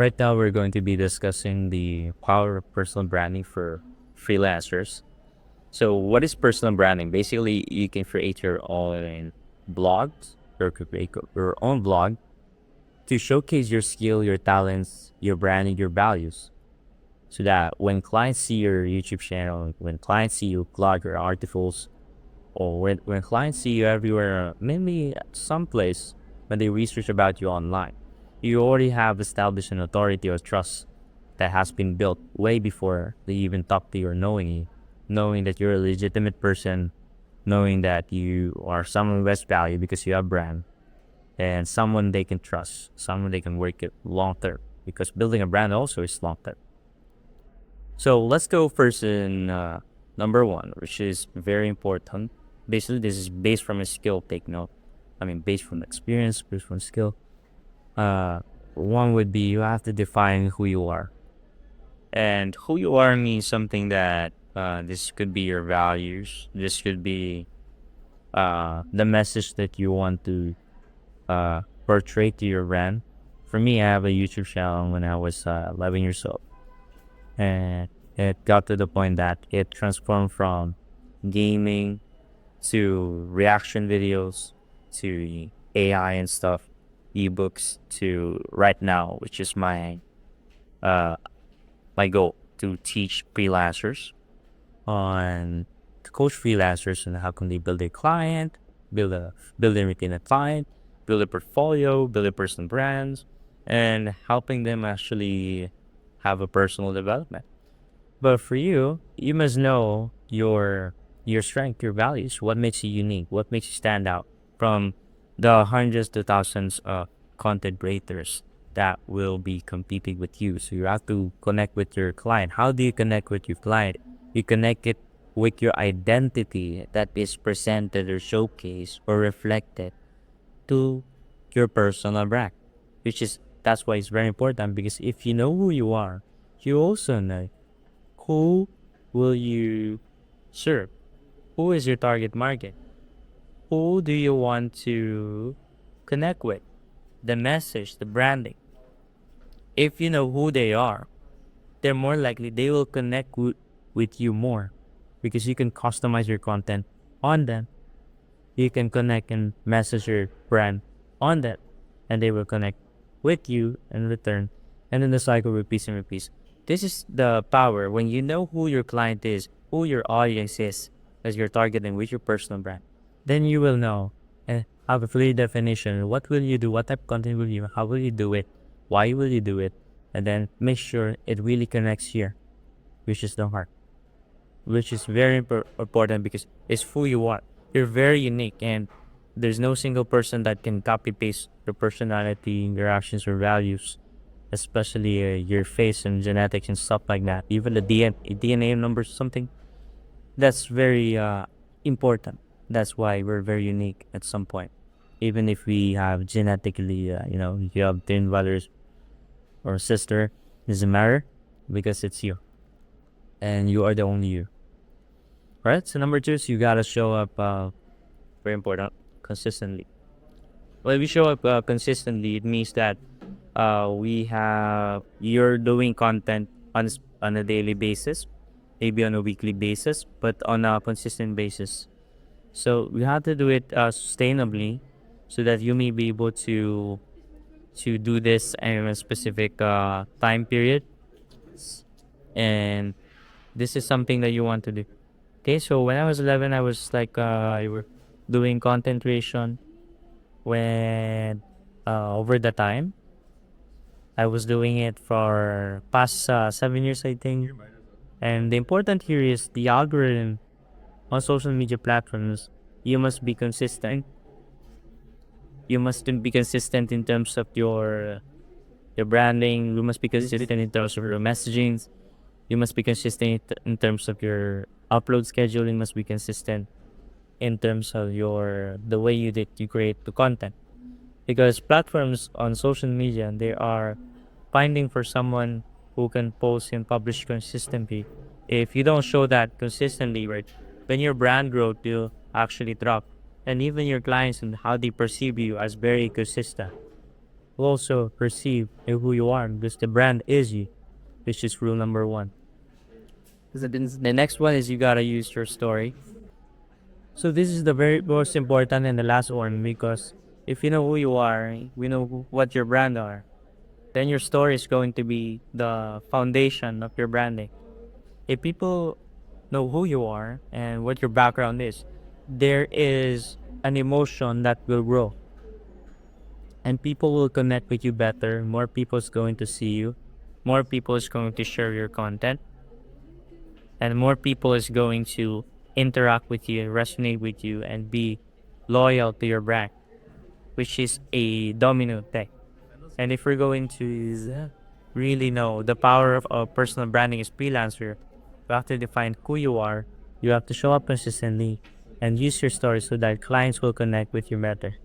Right now, we're going to be discussing the power of personal branding for freelancers. So, what is personal branding? Basically, you can create your own blogs or create your own blog to showcase your skill, your talents, your branding, your values. So that when clients see your YouTube channel, when clients see you blog your articles, or when clients see you everywhere, maybe at some place when they research about you online, you already have established an authority or trust that has been built way before they even talk to you or knowing you, knowing that you're a legitimate person, knowing that you are someone who has value because you have brand and someone they can trust, someone they can work with long term. Because building a brand also is long term. So let's go first in number one, which is very important. Basically, this is based from a skill. Take note. I mean, based from experience, based from skill. Uh, One would be you have to define who you are, and who you are means something that this could be your values. This could be the message that you want to portray to your brand. For me, I have a YouTube channel when I was 11 years old, and it got to the point that it transformed from gaming to reaction videos to AI and stuff, ebooks to right now, which is uh my goal to teach freelancers on to coach freelancers and how can they build a client, build and retain a client, build a portfolio, build a personal brands, and helping them actually have a personal development. But for you, you must know your strength, your values, what makes you unique, what makes you stand out from the hundreds to thousands of content creators that will be competing with you. So you have to connect with your client. How do you connect with your client? You connect it with your identity that is presented or showcased or reflected to your personal brand, which is that's why it's very important because if you know who you are, you also know who will you serve? Who is your target market? Who do you want to connect with? The message, the branding. If you know who they are, they're more likely they will connect with you more because you can customize your content on them. You can connect and message your brand on that, and they will connect with you in return. And then the cycle repeats and repeats. This is the power when you know who your client is, who your audience is, as you're targeting with your personal brand. Then you will know and have a clear definition. What will you do? What type of content will you? How will you do it? Why will you do it? And then make sure it really connects here, which is the heart, which is very important because it's who you are. You're very unique, and there's no single person that can copy paste your personality, your actions, or values, especially your face and genetics and stuff like that. Even the DNA numbers, something that's very important. That's why we're very unique at some point. Even if we have genetically, if you have twin brothers or sister, doesn't matter because it's you, and you are the only you. Right? So number two is you gotta show up. Very important. Consistently. When we show up consistently, it means that you're doing content on a daily basis, maybe on a weekly basis, but on a consistent basis. So we have to do it sustainably, so that you may be able to do this in a specific time period, and this is something that you want to do. Okay, so when I was 11, I was like I were doing content creation. When over the time, I was doing it for past 7 years, I think. And the important here is the algorithm on social media platforms. You must be consistent. You must be consistent in terms of your branding. You must be consistent in terms of your messaging. You must be consistent in terms of your upload schedule. You must be consistent in terms of the way you create the content, because platforms on social media, they are finding for someone who can post and publish consistently. If you don't show that consistently, right, then your brand growth will actually drop, and even your clients and how they perceive you as very consistent will also perceive who you are because the brand is you, which is rule number one. The next one is you gotta use your story. So this is the very most important and the last one because if you know who you are, we know what your brand are, then your story is going to be the foundation of your branding. If people know who you are and what your background is, there is an emotion that will grow and people will connect with you better. More people is going to see you, more people is going to share your content, and more people is going to interact with you, resonate with you, and be loyal to your brand, which is a domino effect. And if we're going to really know the power of personal branding is freelancer, you have to define who you are. You have to show up consistently and use your story so that clients will connect with you better.